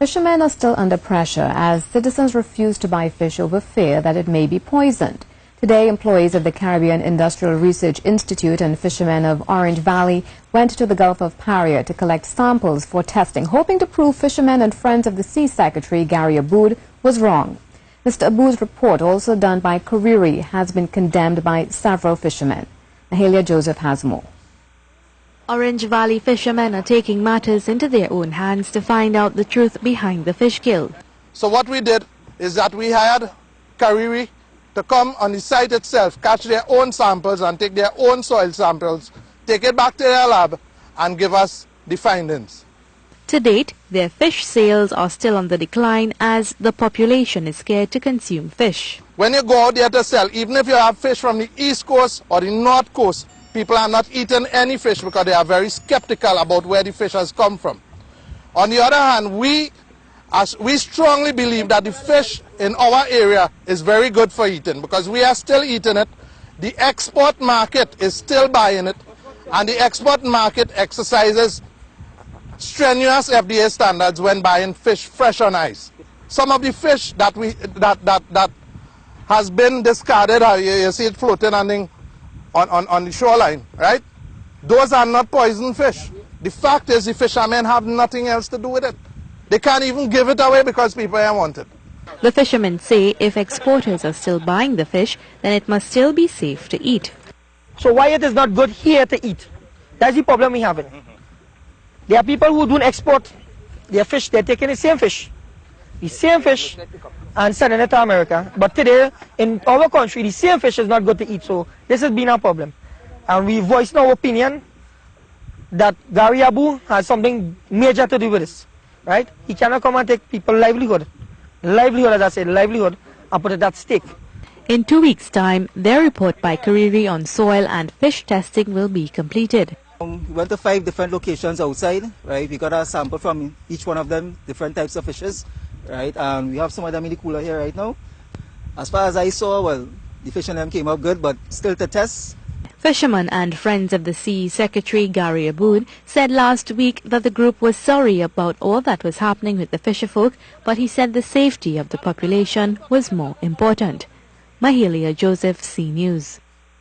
Fishermen are still under pressure as citizens refuse to buy fish over fear that it may be poisoned. Today, employees of the Caribbean Industrial Research Institute and fishermen of Orange Valley went to the Gulf of Paria to collect samples for testing, hoping to prove fishermen and Friends of the Sea Secretary Gary Aboud was wrong. Mr. Aboud's report, also done by Kariri, has been condemned by several fishermen. Mahalia Joseph has more. Orange Valley fishermen are taking matters into their own hands to find out the truth behind the fish kill. So what we did is that we hired Kariri to come on the site itself, catch their own samples and take their own soil samples, take it back to their lab and give us the findings. To date, their fish sales are still on the decline as the population is scared to consume fish. When you go out there to sell, even if you have fish from the East Coast or the North Coast, people are not eating any fish because they are very skeptical about where the fish has come from. On the other hand, we strongly believe that the fish in our area is very good for eating because we are still eating it. The export market is still buying it, and the export market exercises strenuous FDA standards when buying fish fresh on ice. Some of the fish that has been discarded, you see it floating on the shoreline, right? Those are not poisoned fish. The fact is the fishermen have nothing else to do with it. They can't even give it away because people don't want it. The fishermen say if exporters are still buying the fish, then it must still be safe to eat. So why it is not good here to eat? That's the problem we have. There are people who don't export their fish. They're taking the same fish and sending it to America. But today, in our country, the same fish is not good to eat. So this has been our problem. And we voiced our opinion that Gary Aboud has something major to do with this. Right? He cannot come and take people's livelihood, as I said, livelihood, and put it at stake. In 2 weeks' time, their report by Kariri on soil and fish testing will be completed. We went to 5 different locations outside, right? We got a sample from each one of them, different types of fishes, right? And we have some of them in the cooler here right now. As far as I saw, well, the fish in them came out good, but still to test. Fisherman and Friends of the Sea Secretary Gary Aboud said last week that the group was sorry about all that was happening with the fisherfolk, but he said the safety of the population was more important. Mahalia Joseph, Sea News.